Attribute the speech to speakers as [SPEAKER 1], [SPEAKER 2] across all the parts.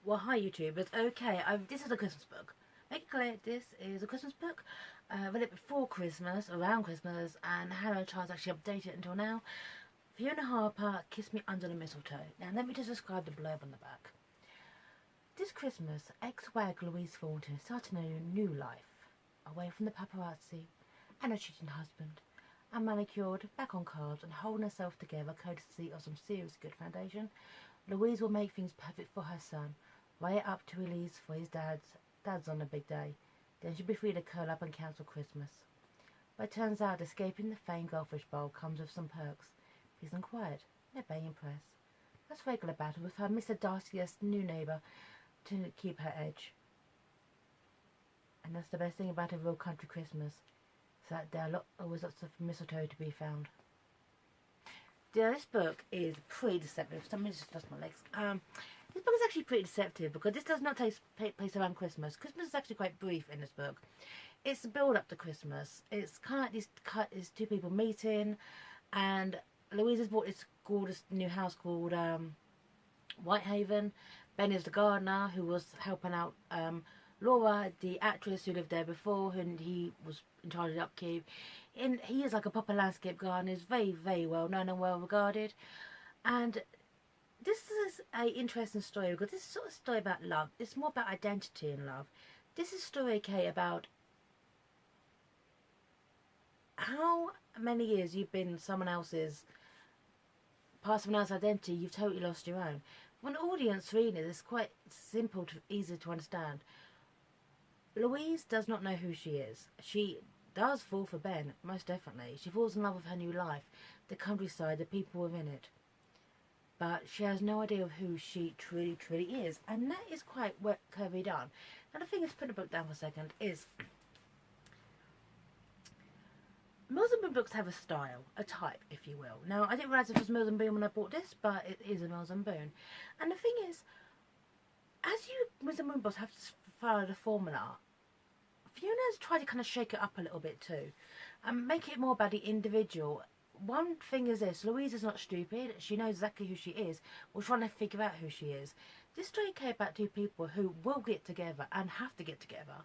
[SPEAKER 1] Well, hi YouTubers. Okay, this is a Christmas book. Make it clear, this is a Christmas book. Read it before Christmas, around Christmas, and had a chance to actually update it until now. Fiona Harper, Kiss Me Under the Mistletoe. Now let me just describe the blurb on the back. This Christmas, ex-wag Louise Thornton is starting a new life, away from the paparazzi and her cheating husband, and manicured, back on carbs, and holding herself together courtesy of some serious good foundation. Louise will make things perfect for her son, weigh it up to release for his dad's on a big day. Then she'll be free to curl up and cancel Christmas. But it turns out escaping the famed goldfish bowl comes with some perks. Peace and quiet, no baying press. That's regular battle with her Mr. Darcy's new neighbour to keep her edge. And that's the best thing about a real country Christmas, is that there are always lots of mistletoe to be found. Yeah, this book is pretty deceptive. Somebody just lost my legs. This book is actually pretty deceptive because this does not take place around Christmas. Christmas is actually quite brief in this book. It's the build up to Christmas. It's kind of like these two people meeting, and Louise has bought this gorgeous new house called Whitehaven. Ben is the gardener who was helping out Laura, the actress who lived there before, and he was in charge of the upkeep. And he is like a proper landscape gardener. He's very, very well known and well regarded. And this is a interesting story because this is sort of a story about love. It's more about identity and love. This is a story, okay, about how many years you've been someone else's, part of someone else's identity, you've totally lost your own. For an audience reading it, it's quite simple, easy to understand. Louise does not know who she is. She does fall for Ben, most definitely. She falls in love with her new life, the countryside, the people within it. But she has no idea of who she truly, truly is. And that is quite cleverly done. Now the thing is, put the book down for a second, is Mills and Boon books have a style, a type, if you will. Now, I didn't realise it was Mills and Boon when I bought this, but it is a Mills and Boon. And the thing is, as you Mills and Boon books have to follow the formula, Fiona's tried to kind of shake it up a little bit too, and make it more about the individual. One thing is this: Louise is not stupid. She knows exactly who she is. We're trying to figure out who she is. This story came about two people who will get together and have to get together,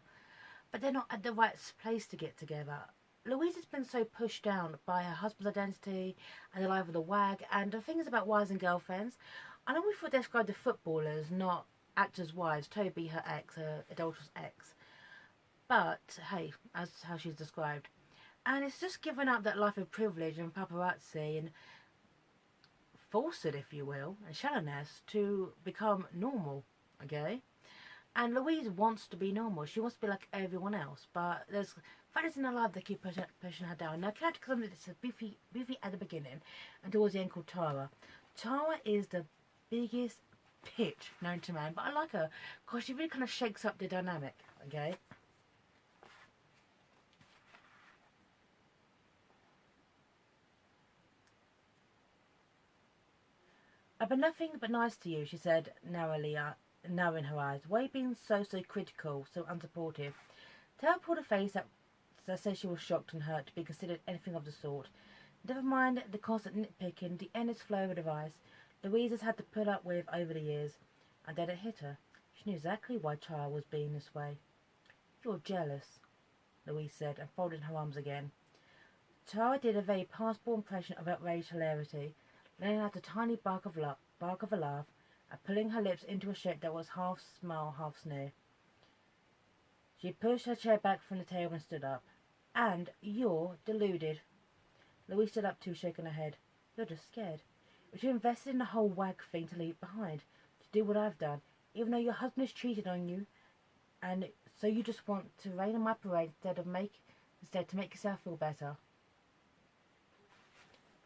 [SPEAKER 1] but they're not at the right place to get together. Louise has been so pushed down by her husband's identity and the life of the wag, and the thing is about wives and girlfriends. I know we thought they described the footballers, not actors' wives. Toby, her ex, her adulterous ex. But, hey, as how she's described. And it's just given up that life of privilege and paparazzi and falsehood, if you will, and shallowness to become normal, okay? And Louise wants to be normal. She wants to be like everyone else. But there's factors in her life that keep pushing her down. Now, character comes with this beefy at the beginning and towards the end called Tara. Tara is the biggest pitch known to man. But I like her because she really kind of shakes up the dynamic, okay? I've been nothing but nice to you, she said, narrowing her eyes. Why are you being so critical, so unsupportive? Tara pulled a face that said she was shocked and hurt to be considered anything of the sort. Never mind the constant nitpicking, the endless flow of advice Louise has had to put up with over the years. And then it hit her. She knew exactly why Tara was being this way. You're jealous, Louise said, and folded her arms again. Tara did a very passable impression of outraged hilarity, letting out a tiny bark of a laugh, and pulling her lips into a shape that was half smile, half sneer. She pushed her chair back from the table and stood up. And you're deluded. Louise stood up too, shaking her head. You're just scared. But you invested in the whole wag thing to leave behind, to do what I've done, even though your husband has cheated on you, and so you just want to rain on my parade instead to make yourself feel better.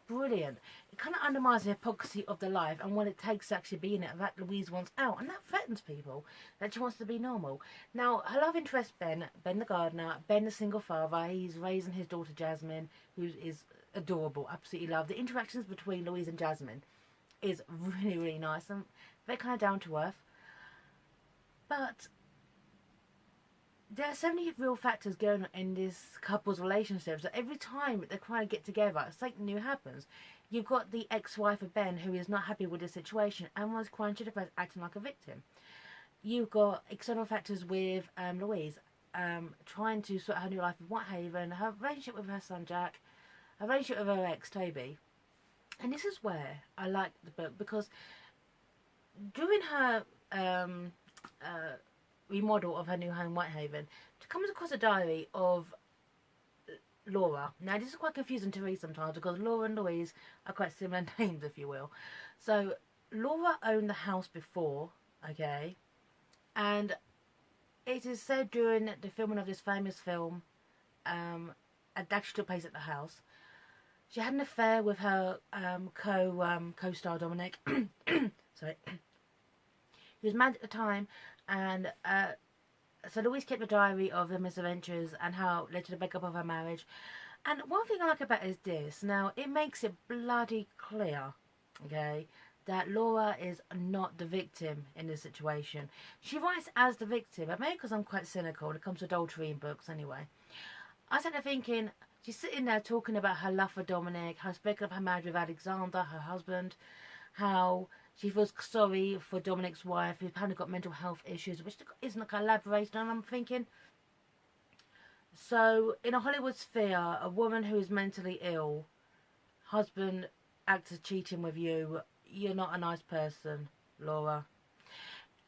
[SPEAKER 1] Brilliant. It kind of undermines the hypocrisy of the life and what it takes to actually be in it, that Louise wants out, and that threatens people, that she wants to be normal. Now, her love interest, Ben the gardener, Ben the single father, he's raising his daughter Jasmine, who is adorable, absolutely love. The interactions between Louise and Jasmine is really, really nice and very kind of down to earth. But there are so many real factors going on in this couple's relationships that every time they're trying to get together, something new happens. You've got the ex-wife of Ben who is not happy with the situation and was crying to the bed, acting like a victim. you've got external factors with Louise, trying to sort out her new life with Whitehaven, her relationship with her son Jack, her relationship with her ex Toby. And this is where I like the book, because during her remodel of her new home Whitehaven, she comes across a diary of Laura. Now this is quite confusing to read sometimes, because Laura and Louise are quite similar names, if you will. So Laura owned the house before, okay, and it is said during the filming of this famous film, that actually took place at the house, she had an affair with her co-star Dominic. Sorry. He was married at the time, and so Louise kept a diary of their misadventures and how it led to the breakup of her marriage. And one thing I like about it is this. Now, it makes it bloody clear, okay, that Laura is not the victim in this situation. She writes as the victim, but maybe because I'm quite cynical when it comes to adultery in books anyway. I sat there thinking, she's sitting there talking about her love for Dominic, how she's breaking up her marriage with Alexander, her husband, how she feels sorry for Dominic's wife, who's apparently got mental health issues, which isn't like elaborated on. I'm thinking, so in a Hollywood sphere, a woman who is mentally ill, husband acts as cheating with you, you're not a nice person, Laura.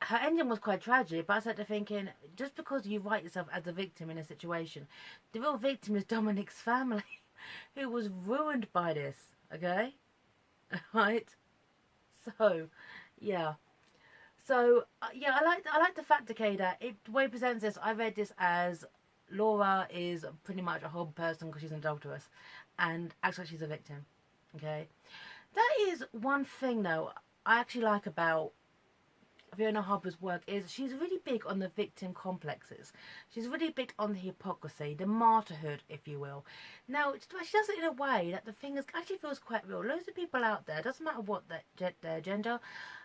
[SPEAKER 1] Her ending was quite tragic, but I started thinking, just because you write yourself as a victim in a situation, the real victim is Dominic's family, who was ruined by this, okay? Right? So, yeah. So, yeah, I like the fact, okay, that the way it presents this, I read this as Laura is pretty much a horrible person because she's an adulteress, and actually she's a victim, okay? That is one thing, though, I actually like about Fiona Harper's work, is she's really big on the victim complexes. She's really big on the hypocrisy, the martyrhood, if you will. Now, she does it in a way that the thing is, actually feels quite real. Loads of people out there, doesn't matter what their gender,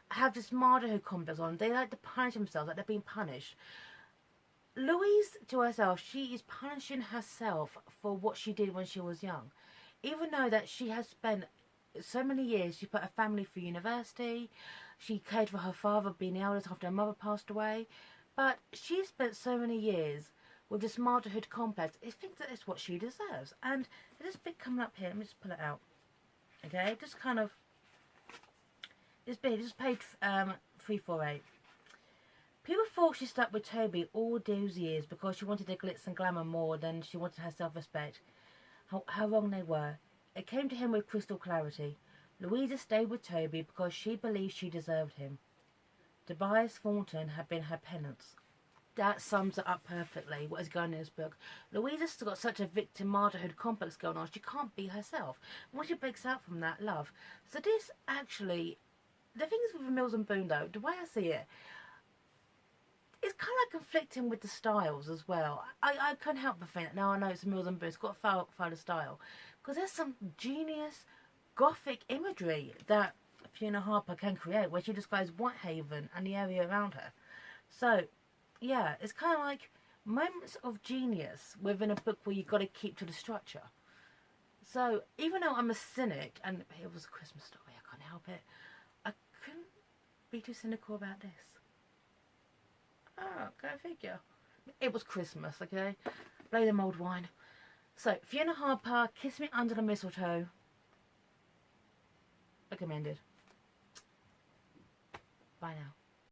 [SPEAKER 1] have this martyrhood complex on. They like to punish themselves, like they're being punished. Louise, to herself, she is punishing herself for what she did when she was young. Even though that she has spent so many years, she put her family through university, she cared for her father being the eldest after her mother passed away, but she spent so many years with this martyrhood complex. I think that is what she deserves. And there's this bit coming up here, let me just pull it out, okay, just kind of, this bit, this is page 348. People thought she stuck with Toby all those years because she wanted the glitz and glamour more than she wanted her self-respect. How wrong they were. It came to him with crystal clarity. Louisa stayed with Toby because she believed she deserved him. Tobias Thornton had been her penance. That sums it up perfectly, what is going on in this book. Louisa's got such a victim martyrhood complex going on, she can't be herself. And when she breaks out from that, love. So this actually, the thing is with Mills and Boon though, the way I see it, it's kind of like conflicting with the styles as well. I can't help but think that now I know it's a Mills and Boon, it's got a file style. Because there's some genius gothic imagery that Fiona Harper can create, where she describes Whitehaven and the area around her. So, yeah, it's kind of like moments of genius within a book where you've got to keep to the structure. So, even though I'm a cynic, and it was a Christmas story, I can't help it, I couldn't be too cynical about this. Oh, go figure. It was Christmas, okay? Blow them old wine. So, Fiona Harper, Kiss Me Under the Mistletoe. Recommended. Bye now.